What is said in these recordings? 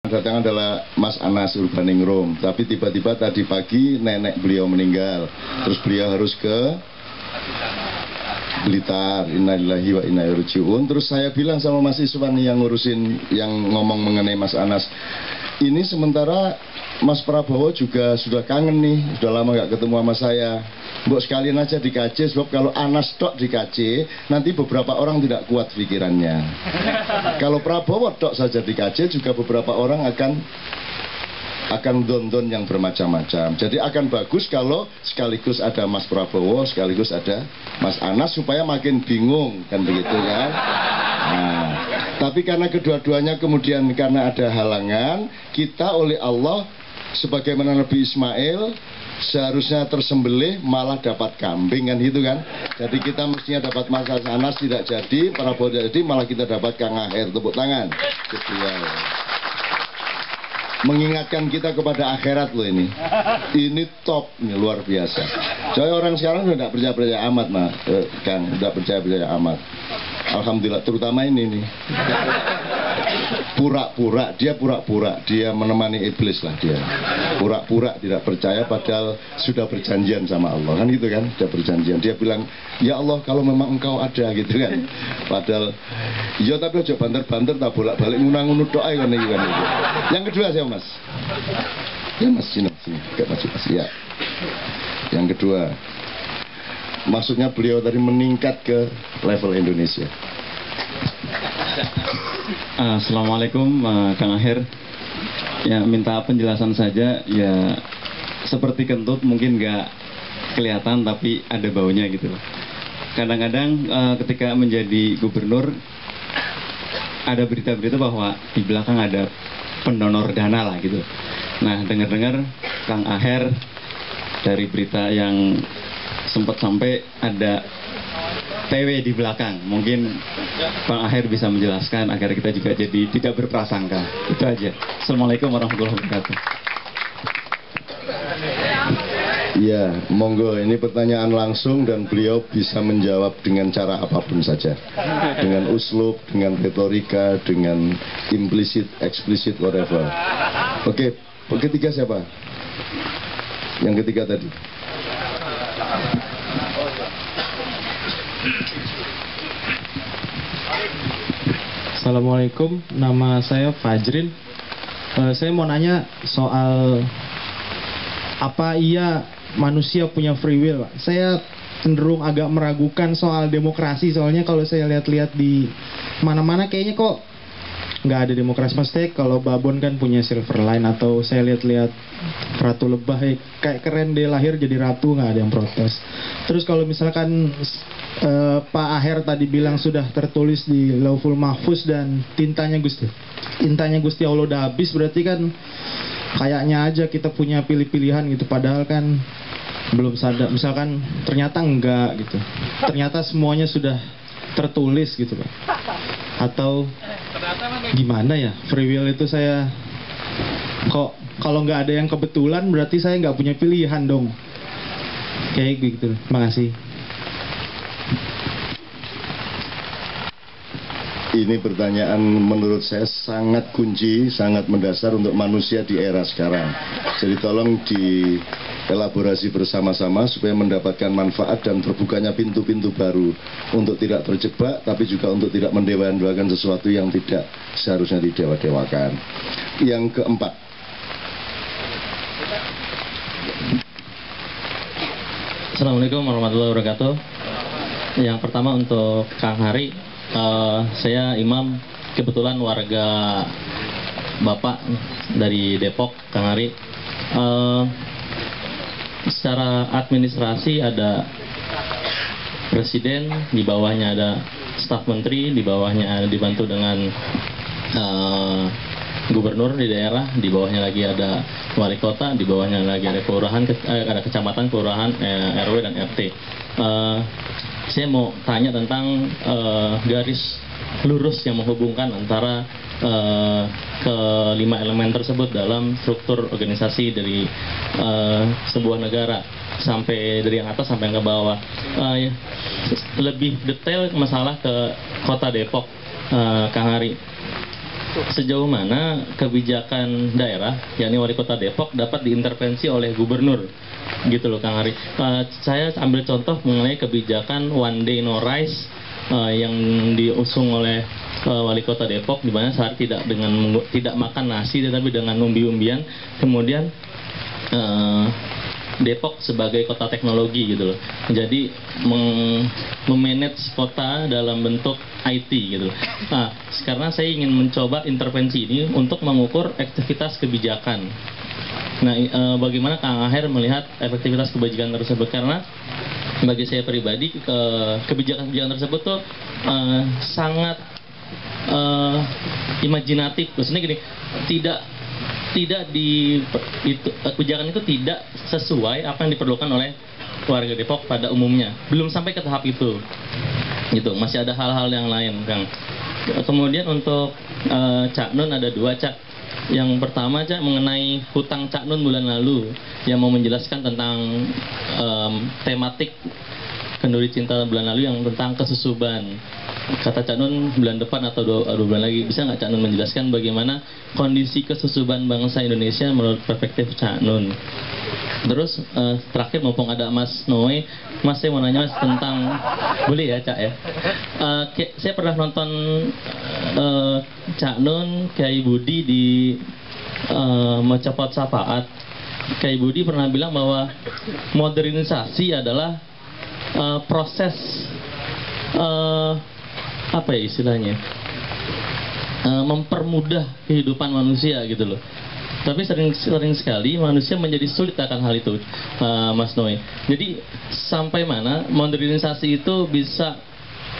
Datang adalah Mas Anas Urbaningrum, tapi tiba-tiba tadi pagi nenek beliau meninggal, terus beliau harus ke Blitar, innalillahi wa inna ilaihi raji'un. Terus saya bilang sama Mas Iswan yang ngurusin, yang ngomong mengenai Mas Anas, ini sementara Mas Prabowo juga sudah kangen nih, sudah lama gak ketemu sama saya. Mbok sekalian aja di KC, sebab kalau Anas tok di KC, nanti beberapa orang tidak kuat pikirannya. Kalau Prabowo tok saja di KC, juga beberapa orang akan don-don yang bermacam-macam. Jadi akan bagus kalau sekaligus ada Mas Prabowo, sekaligus ada Mas Anas, supaya makin bingung, kan begitu kan. Nah, tapi karena kedua-duanya kemudian karena ada halangan, kita oleh Allah sebagaimana Nabi Ismail seharusnya tersembelih malah dapat kambing, kan gitu kan. Jadi kita mestinya dapat Mas Anas, tidak jadi, Prabowo tidak jadi, malah kita dapat Kang Aher. Tepuk tangan. Mengingatkan kita kepada akhirat loh ini. Ini top, ini luar biasa. Soalnya orang sekarang sudah tidak percaya amat, Kang, tidak percaya amat. Alhamdulillah, terutama ini nih. Pura-pura, dia menemani iblis lah dia. Pura-pura tidak percaya padahal sudah berjanjian sama Allah, kan gitu kan, sudah berjanjian. Dia bilang, ya Allah kalau memang engkau ada, gitu kan. Padahal, ya tapi aja banter-banter, tak bolak-balik ngunang-ngunut doa kan, gitu kan. Yang kedua saya Mas. Ya Mas, sini, gak maju Mas, ya. Yang kedua, maksudnya beliau tadi meningkat ke level Indonesia. Assalamualaikum Kang Aher. Ya minta penjelasan saja. Ya seperti kentut mungkin nggak kelihatan tapi ada baunya gitu. Kadang-kadang ketika menjadi gubernur ada berita-berita bahwa di belakang ada pendonor dana lah gitu. Nah dengar-dengar Kang Aher dari berita yang sempat sampai ada PW di belakang. Mungkin Bang Aher bisa menjelaskan agar kita juga jadi tidak berprasangka. Itu aja. Assalamualaikum warahmatullahi wabarakatuh. Ya, monggo, ini pertanyaan langsung dan beliau bisa menjawab dengan cara apapun saja. Dengan uslub, dengan retorika, dengan implisit, eksplisit, whatever. Oke, ketiga siapa? Yang ketiga tadi. Assalamualaikum, nama saya Fajrin. Saya mau nanya soal apa iya manusia punya free will, Pak? Saya cenderung agak meragukan soal demokrasi, soalnya kalau saya lihat-lihat di mana-mana kayaknya kok nggak ada demokrasi. Maksudnya kalau Babon kan punya silver line, atau saya lihat-lihat Ratu Lebah kayak keren deh, lahir jadi ratu, nggak ada yang protes. Terus kalau misalkan Pak Aher tadi bilang sudah tertulis di Lauhul Mahfuz dan tintanya Gusti Allah udah habis, berarti kan kayaknya aja kita punya pilih-pilihan gitu, padahal kan belum sadar, misalkan ternyata enggak gitu, ternyata semuanya sudah tertulis gitu Pak. Atau gimana ya, free will itu saya kok kalau nggak ada yang kebetulan berarti saya nggak punya pilihan dong, kayak gitu. Makasih. Ini pertanyaan menurut saya sangat kunci, sangat mendasar untuk manusia di era sekarang. Jadi tolong dielaborasi bersama-sama supaya mendapatkan manfaat dan terbukanya pintu-pintu baru untuk tidak terjebak, tapi juga untuk tidak mendewa-dewakan sesuatu yang tidak seharusnya didewa-dewakan. Yang keempat. Assalamualaikum warahmatullahi wabarakatuh. Yang pertama untuk Kang Hari. Saya Imam, kebetulan warga Bapak dari Depok, Kang Ari. Secara administrasi ada presiden, di bawahnya ada staf menteri, di bawahnya ada dibantu dengan gubernur di daerah, di bawahnya lagi ada wali kota, di bawahnya lagi ada kelurahan, ada kecamatan, kelurahan, RW dan RT. Saya mau tanya tentang garis lurus yang menghubungkan antara kelima elemen tersebut dalam struktur organisasi dari sebuah negara, sampai dari yang atas sampai yang ke bawah. Lebih detail masalah ke kota Depok, Kang Hari. sejauh mana kebijakan daerah, yakni wali kota Depok, dapat diintervensi oleh gubernur, gitu loh Kang Ari. Saya ambil contoh mengenai kebijakan One Day No Rice yang diusung oleh wali kota Depok, di mana saat tidak makan nasi tetapi dengan umbi-umbian, kemudian Depok sebagai kota teknologi gitu loh. Jadi memanage kota dalam bentuk IT gitu loh. Nah, karena saya ingin mencoba intervensi ini untuk mengukur efektivitas kebijakan. Nah, bagaimana Kang Aher melihat efektivitas kebijakan tersebut? Karena bagi saya pribadi, kebijakan-kebijakan tersebut tuh sangat imajinatif. Maksudnya gini, kebijakan itu tidak sesuai apa yang diperlukan oleh warga Depok pada umumnya. Belum sampai ke tahap itu. Gitu, masih ada hal-hal yang lain, Kang. Kemudian untuk Cak Nun ada 2, Cak. Yang pertama, Cak, mengenai hutang Cak Nun bulan lalu yang mau menjelaskan tentang tematik Kenduri Cinta bulan lalu yang tentang kesusuban. Kata Cak Nun bulan depan atau 2 bulan lagi, bisa nggak Cak Nun menjelaskan bagaimana kondisi kesusuban bangsa Indonesia menurut perspektif Cak Nun? Terus terakhir, mumpung ada Mas Noe, Mas, saya mau nanya Mas tentang, boleh ya Cak ya? Saya pernah nonton Cak Nun, Kiai Budi di Mencopot Syafaat. Kiai Budi pernah bilang bahwa modernisasi adalah proses apa ya istilahnya, mempermudah kehidupan manusia gitu loh. Tapi sering sekali manusia menjadi sulit akan hal itu, Mas Noe. Jadi sampai mana modernisasi itu bisa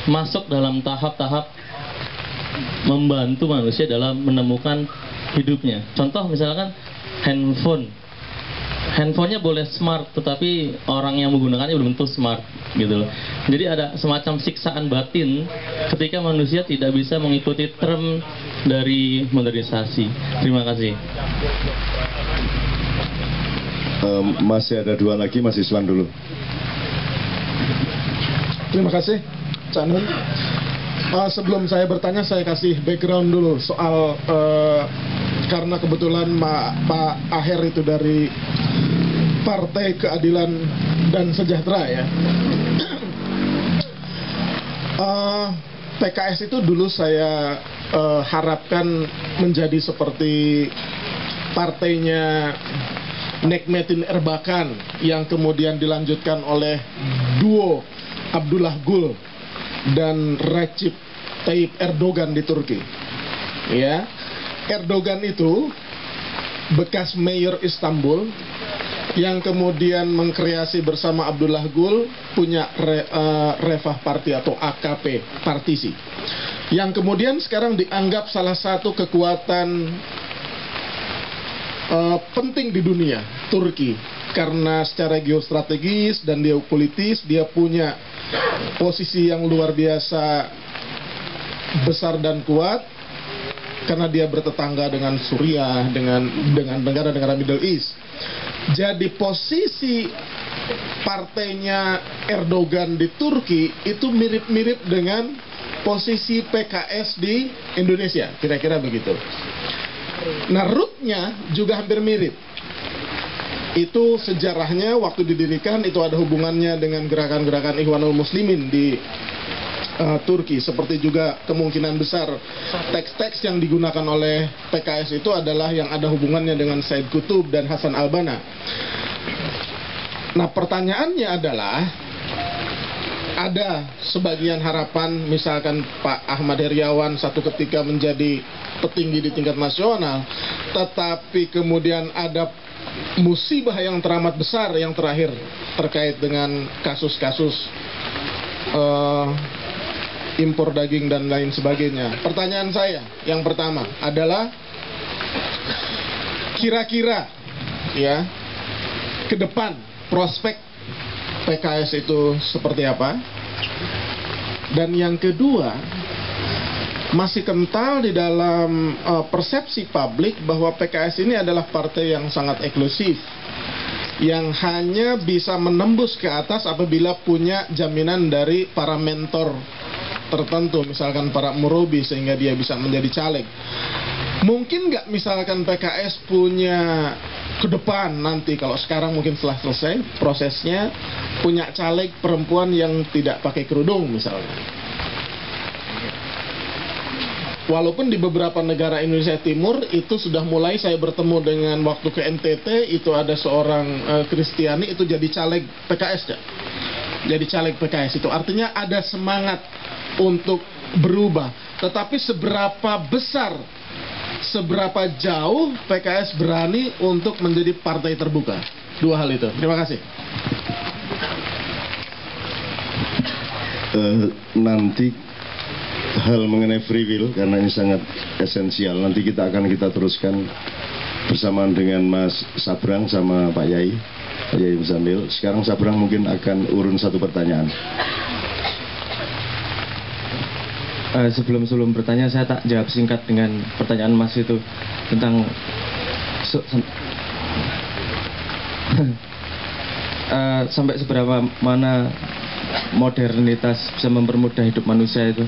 masuk dalam tahap-tahap membantu manusia dalam menemukan hidupnya. Contoh misalkan handphonenya boleh smart, tetapi orang yang menggunakannya belum tentu smart gitu loh. Jadi ada semacam siksaan batin ketika manusia tidak bisa mengikuti term dari modernisasi. Terima kasih. Masih ada 2 lagi, Mas Iswan dulu. Terima kasih, Cak Nun. Sebelum saya bertanya, saya kasih background dulu soal karena kebetulan Pak Aher itu dari Partai Keadilan dan Sejahtera ya. PKS itu dulu saya harapkan menjadi seperti partainya Nekmettin Erbakan yang kemudian dilanjutkan oleh duo Abdullah Gül dan Recep Tayyip Erdogan di Turki. Ya, Erdogan itu bekas mayor Istanbul yang kemudian mengkreasi bersama Abdullah Gül punya Refah Party atau AKP, partisi, yang kemudian sekarang dianggap salah satu kekuatan penting di dunia, Turki, karena secara geostrategis dan geopolitis dia punya posisi yang luar biasa besar dan kuat karena dia bertetangga dengan Suriah, dengan negara-negara Middle East. Jadi posisi partainya Erdogan di Turki itu mirip-mirip dengan posisi PKS di Indonesia, kira-kira begitu. Nah, rootnya juga hampir mirip. Itu sejarahnya waktu didirikan itu ada hubungannya dengan gerakan-gerakan Ikhwanul Muslimin di Turki. Seperti juga kemungkinan besar teks-teks yang digunakan oleh PKS itu adalah yang ada hubungannya dengan Said Qutb dan Hasan al-Banna. Nah, pertanyaannya adalah ada sebagian harapan misalkan Pak Ahmad Heriawan satu ketika menjadi petinggi di tingkat nasional, tetapi kemudian ada musibah yang teramat besar yang terakhir terkait dengan kasus-kasus impor daging dan lain sebagainya. Pertanyaan saya yang pertama adalah kira-kira ya ke depan prospek PKS itu seperti apa? Dan yang kedua, masih kental di dalam persepsi publik bahwa PKS ini adalah partai yang sangat eksklusif, yang hanya bisa menembus ke atas apabila punya jaminan dari para mentor tertentu, misalkan para murobi sehingga dia bisa menjadi caleg. Mungkin nggak misalkan PKS punya ke depan nanti, kalau sekarang mungkin setelah selesai prosesnya, punya caleg perempuan yang tidak pakai kerudung misalnya. Walaupun di beberapa negara Indonesia Timur itu sudah mulai, saya bertemu dengan waktu ke NTT, itu ada seorang Kristiani itu jadi caleg PKS ya. Jadi caleg PKS itu artinya ada semangat untuk berubah. Tetapi seberapa besar, seberapa jauh PKS berani untuk menjadi partai terbuka? Dua hal itu. Terima kasih. Nanti hal mengenai free will, karena ini sangat esensial, nanti kita teruskan bersamaan dengan Mas Sabrang sama Pak Yai Muzamil. Sekarang Sabrang mungkin akan urun satu pertanyaan. Sebelum bertanya, saya tak jawab singkat dengan pertanyaan Mas itu tentang sampai seberapa mana modernitas bisa mempermudah hidup manusia itu.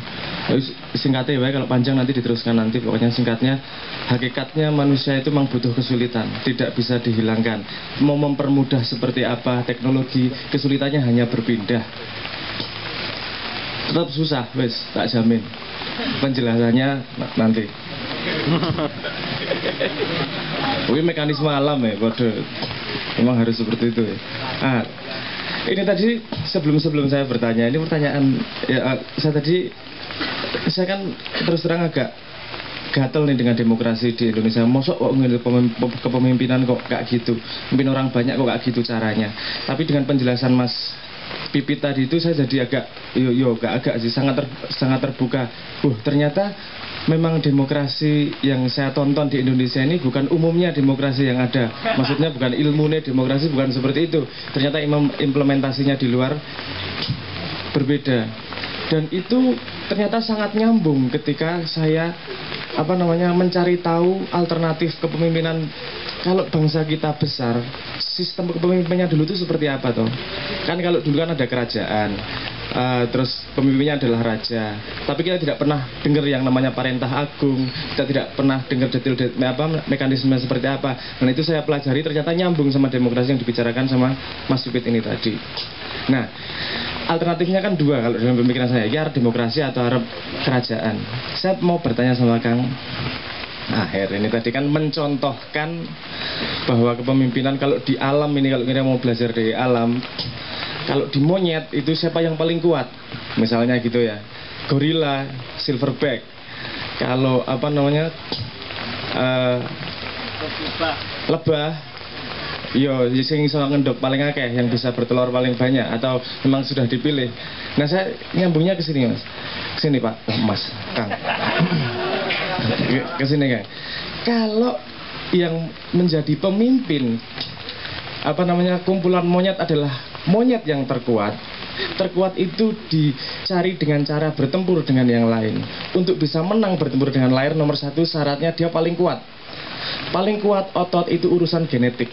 Singkatnya ya, kalau panjang nanti diteruskan nanti. Pokoknya singkatnya, hakikatnya manusia itu memang butuh kesulitan, tidak bisa dihilangkan. Mau mempermudah seperti apa teknologi, kesulitannya hanya berpindah. Tetap susah, wes tak jamin. Penjelasannya nanti. Ini mekanisme alam ya, bodoh. Memang harus seperti itu ya. Ini tadi sebelum saya bertanya, ini pertanyaan ya, saya kan terus terang agak gatel nih dengan demokrasi di Indonesia. Mosok kok kepemimpinan kok kayak gitu, mungkin orang banyak kok kayak gitu caranya. Tapi dengan penjelasan Mas Pipit tadi itu saya jadi agak agak sih sangat terbuka. Ternyata memang demokrasi yang saya tonton di Indonesia ini bukan umumnya demokrasi yang ada. Maksudnya bukan ilmunya demokrasi, bukan seperti itu. Ternyata implementasinya di luar berbeda. Dan itu ternyata sangat nyambung ketika saya mencari tahu alternatif kepemimpinan. Kalau bangsa kita besar, sistem kepemimpinannya dulu itu seperti apa toh? Kan kalau dulu kan ada kerajaan, terus pemimpinnya adalah raja. Tapi kita tidak pernah dengar yang namanya parentah agung, kita tidak pernah dengar detail mekanisme seperti apa. Dan itu saya pelajari, ternyata nyambung sama demokrasi yang dibicarakan sama Mas Pipit ini tadi. Nah, alternatifnya kan dua kalau dalam pemikiran saya, ya demokrasi atau Arab kerajaan. Saya mau bertanya sama Kang Aher ini tadi kan mencontohkan bahwa kepemimpinan kalau di alam ini, kalau kita mau belajar dari alam, kalau di monyet itu siapa yang paling kuat? Misalnya gitu ya, gorila, silverback. Kalau lebah, sing iso ngendok paling akeh, yang bisa bertelur paling banyak, atau memang sudah dipilih. Nah, saya nyambungnya ke sini, Mas. Ke sini, Pak. Mas, Kang. Ke sini, Kang. Kalau yang menjadi pemimpin kumpulan monyet adalah monyet yang terkuat. Terkuat itu dicari dengan cara bertempur dengan yang lain. Untuk bisa menang bertempur dengan lain, nomor satu syaratnya dia paling kuat. Paling kuat otot itu urusan genetik.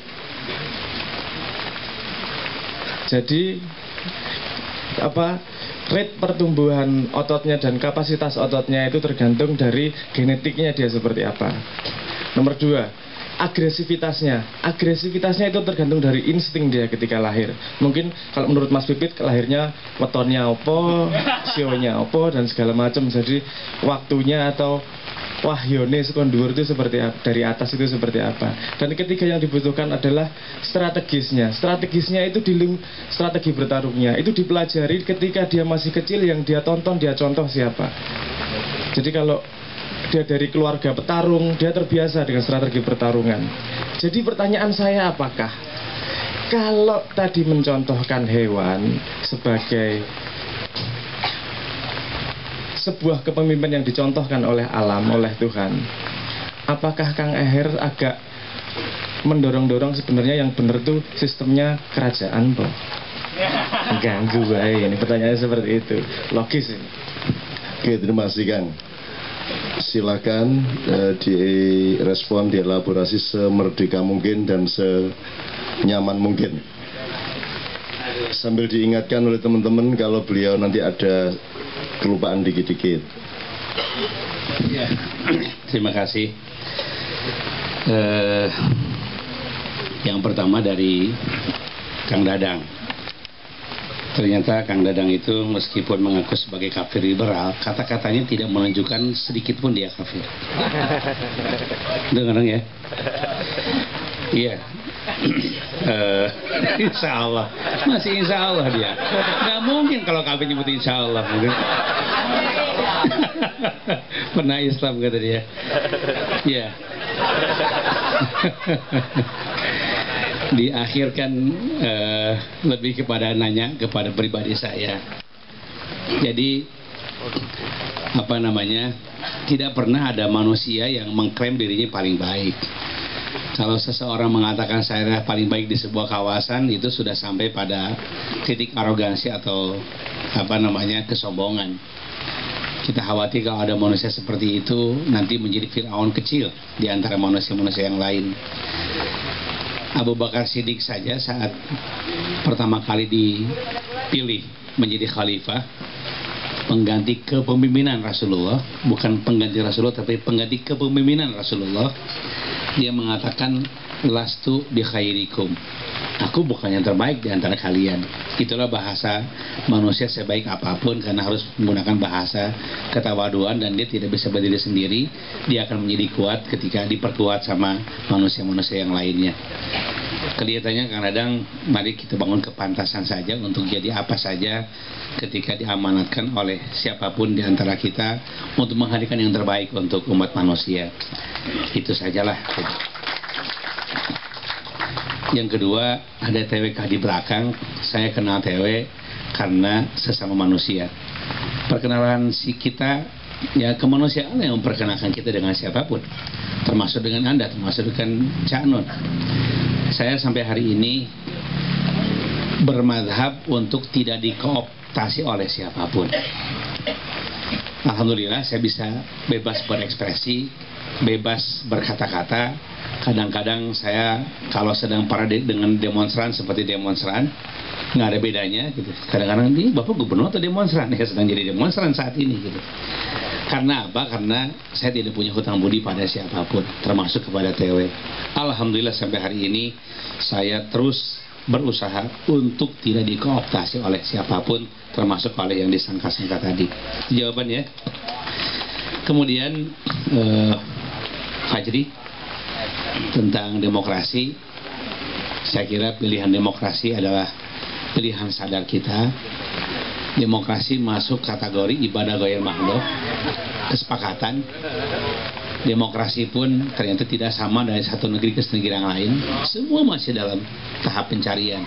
Jadi rate pertumbuhan ototnya dan kapasitas ototnya itu tergantung dari genetiknya dia seperti apa. Nomor dua, agresivitasnya itu tergantung dari insting dia ketika lahir. Mungkin kalau menurut Mas Pipit, lahirnya wetonnya opo, sionya opo, dan segala macam. Jadi waktunya atau wahyone sekondur itu seperti apa, dari atas itu seperti apa. Dan ketiga yang dibutuhkan adalah strategisnya. Strategisnya itu strategi bertarungnya itu dipelajari ketika dia masih kecil, yang dia tonton, dia contoh siapa. Jadi kalau dia dari keluarga petarung, dia terbiasa dengan strategi pertarungan. Jadi pertanyaan saya, apakah kalau tadi mencontohkan hewan sebagai sebuah kepemimpinan yang dicontohkan oleh alam, oleh Tuhan, apakah Kang Aher agak mendorong-dorong sebenarnya yang benar tuh sistemnya kerajaan, Bro? Ganggu baik, ini pertanyaannya seperti itu. Logis ini. Oke, terima kasih Kang. Silakan direspon, dielaborasi semerdeka mungkin dan senyaman mungkin. Sambil diingatkan oleh teman-teman, kalau beliau nanti ada kelupaan dikit-dikit. Ya, terima kasih. Yang pertama dari Kang Dadang. Ternyata Kang Dadang itu meskipun mengaku sebagai kafir liberal, kata-katanya tidak menunjukkan sedikit pun dia kafir. Dengar ya? Iya. Insya Allah, masih insya Allah dia. Nggak mungkin kalau kafir nyebut insya Allah. Pernah Islam kata dia. Iya. Diakhirkan lebih kepada nanya kepada pribadi saya. Jadi apa namanya, tidak pernah ada manusia yang mengklaim dirinya paling baik. Kalau seseorang mengatakan saya paling baik di sebuah kawasan, itu sudah sampai pada titik arogansi atau apa namanya, kesombongan. Kita khawatir kalau ada manusia seperti itu nanti menjadi Fir'aun kecil di antara manusia-manusia yang lain. Abu Bakar Siddiq saja saat pertama kali dipilih menjadi khalifah, pengganti kepemimpinan Rasulullah, bukan pengganti Rasulullah tapi pengganti kepemimpinan Rasulullah, dia mengatakan lastu bi khairikum, aku bukan yang terbaik di antara kalian. Itulah bahasa manusia sebaik apapun, karena harus menggunakan bahasa ketawaduan dan dia tidak bisa berdiri sendiri. Dia akan menjadi kuat ketika diperkuat sama manusia-manusia yang lainnya. Kelihatannya kadang mari kita bangun kepantasan saja untuk jadi apa saja ketika diamanatkan oleh siapapun di antara kita untuk menghadirkan yang terbaik untuk umat manusia. Itu sajalah. Yang kedua, ada TWK di belakang. Saya kenal TW karena sesama manusia. Perkenalan si kita, ya kemanusiaan yang memperkenalkan kita dengan siapapun, termasuk dengan Anda, termasuk dengan Cak Nun. Saya sampai hari ini bermadhab untuk tidak dikooptasi oleh siapapun. Alhamdulillah saya bisa bebas berekspresi, bebas berkata-kata. Kadang-kadang saya kalau sedang parade dengan demonstran seperti demonstran, nggak ada bedanya gitu. Kadang-kadang ini Bapak gubernur atau demonstran, ya sedang jadi demonstran saat ini gitu. Karena apa? Karena saya tidak punya hutang budi pada siapapun, termasuk kepada TW. Alhamdulillah sampai hari ini saya terus berusaha untuk tidak dikooptasi oleh siapapun, termasuk oleh yang disangka-sangka tadi. Jawabannya. Kemudian Fajri, tentang demokrasi, saya kira pilihan demokrasi adalah pilihan sadar kita. Demokrasi masuk kategori ibadah ghairil makhluk, kesepakatan. Demokrasi pun ternyata tidak sama dari satu negeri ke negeri yang lain. Semua masih dalam tahap pencarian.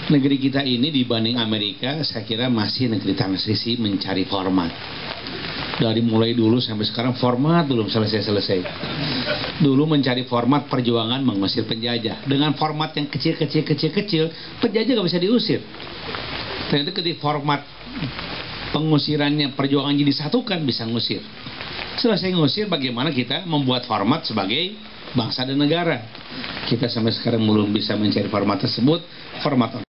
Negeri kita ini dibanding Amerika, saya kira masih negeri transisi mencari format. Dari mulai dulu sampai sekarang format belum selesai-selesai. Dulu mencari format perjuangan mengusir penjajah. Dengan format yang kecil-kecil, penjajah gak bisa diusir. Ternyata ketika format pengusirannya perjuangan jadi disatukan, bisa ngusir. Selesai ngusir, bagaimana kita membuat format sebagai bangsa dan negara. Kita sampai sekarang belum bisa mencari format tersebut. Format